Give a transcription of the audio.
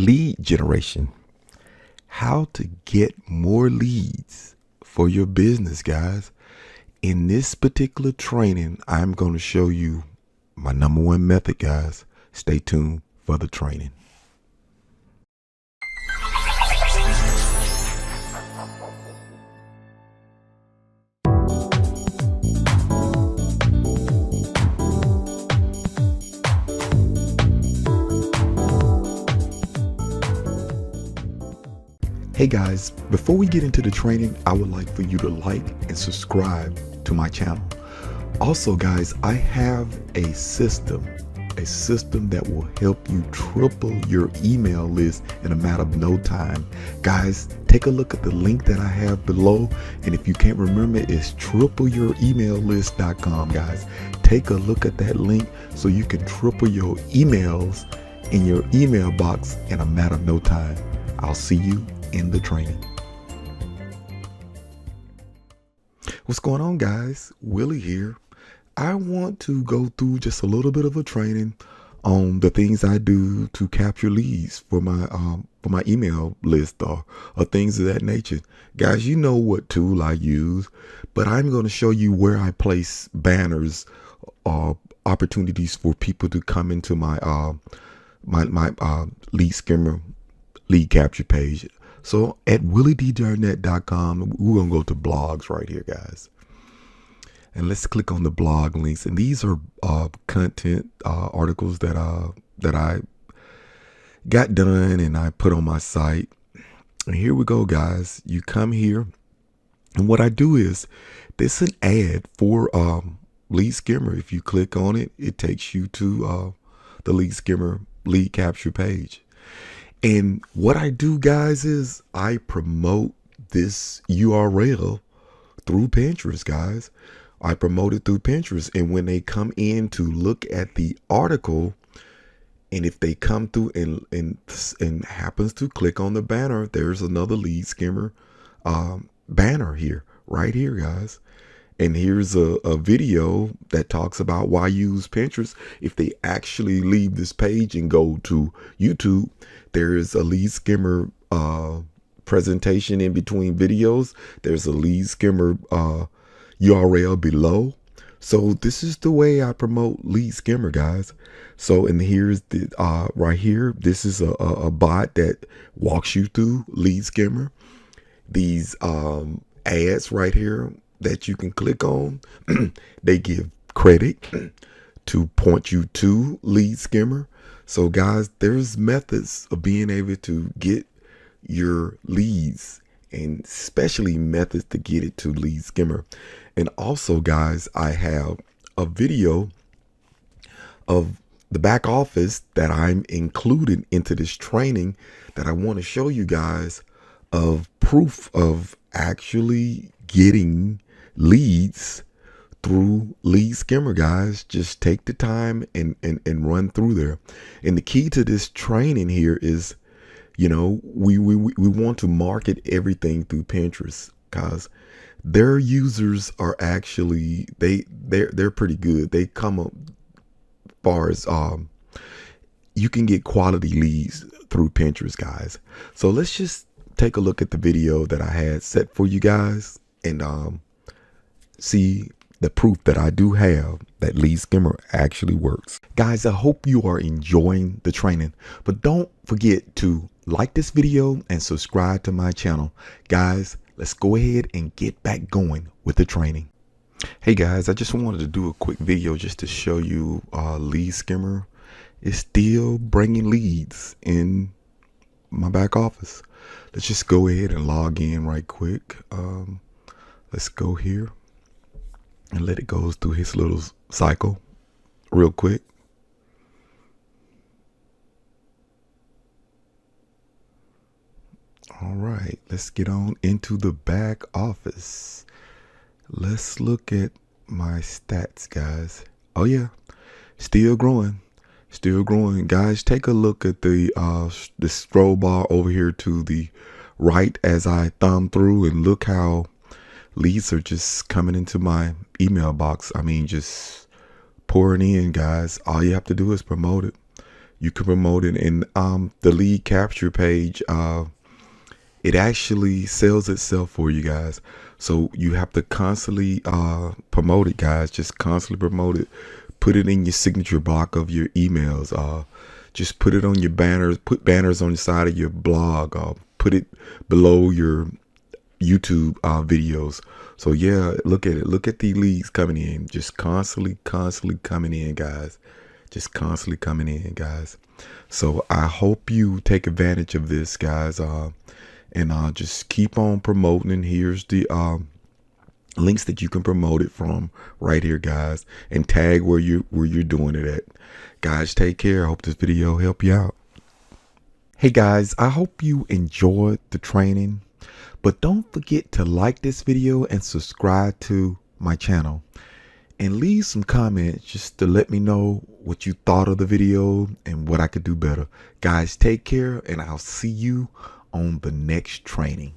lead generation. How to get more leads for your business, guys. In this particular training, I'm going to show you my number one method, guys. Stay tuned for the training. Hey guys, before we get into the training, I would like for you to like and subscribe to my channel. Also guys, I have a system that will help you triple your email list in a matter of no time. Guys, take a look at the link that I have below, and if you can't remember, it's tripleyouremaillist.com. guys. Take a look at that link so you can triple your emails in your email box in a matter of no time. I'll see you in the training. What's going on, guys? Willie here. I want to go through just a little bit of a training on the things I do to capture leads for my email list or things of that nature. Guys, you know what tool I use, but I'm going to show you where I place banners or opportunities for people to come into my lead skimmer lead capture page. So at williedjarnett.com, we're going to go to blogs right here, guys. And let's click on the blog links. And these are content articles that I got done and I put on my site. And here we go, guys. You come here. And what I do is, this is an ad for lead skimmer. If you click on it, it takes you to the lead skimmer lead capture page. And what I do, guys, is I promote this URL through Pinterest, guys. I promote it through Pinterest. And when they come in to look at the article, and if they come through and happens to click on the banner, there's another lead skimmer banner here, right here, guys. And here's a video that talks about why use Pinterest. If they actually leave this page and go to YouTube, there is a lead skimmer presentation in between videos. There's a lead skimmer URL below. So this is the way I promote lead skimmer, guys. So, and here's the right here. This is a bot that walks you through lead skimmer. These ads right here that you can click on, they give credit to point you to lead skimmer. So guys, there's methods of being able to get your leads, and especially methods to get it to lead skimmer. And also, guys, I have a video of the back office that I'm included into this training that I want to show you guys of proof of actually getting leads through lead skimmer, guys. Just take the time and run through there. And the key to this training here is, you know, we want to market everything through Pinterest, because their users are actually they're pretty good. They come up far as you can get quality leads through Pinterest, guys. So let's just take a look at the video that I had set for you guys and see the proof that I do have that lead skimmer actually works. Guys, I hope you are enjoying the training, but don't forget to like this video and subscribe to my channel. Guys, let's go ahead and get back going with the training. Hey guys, I just wanted to do a quick video just to show you lead skimmer is still bringing leads in my back office. Let's just go ahead and log in right quick. Let's go here and let it go through his little cycle real quick. All right, let's get on into the back office. Let's look at my stats, guys. Oh yeah, still growing, guys. Take a look at the scroll bar over here to the right as I thumb through, and look how leads are just coming into my email box. I mean, just pouring in, guys. All you have to do is promote it. You can promote it in the lead capture page. It actually sells itself for you guys. So you have to constantly promote it, guys. Just constantly promote it. Put it in your signature block of your emails. Just put it on your banners. Put banners on the side of your blog. Put it below your YouTube videos. So yeah, look at it. Look at the leads coming in. Just constantly coming in, guys. Just constantly coming in, guys. So I hope you take advantage of this, guys. And just keep on promoting. And here's the links that you can promote it from right here, guys. And tag where you're doing it at. Guys, take care. I hope this video helped you out. Hey guys, I hope you enjoyed the training. But don't forget to like this video and subscribe to my channel. And leave some comments just to let me know what you thought of the video and what I could do better. Guys, take care, and I'll see you on the next training.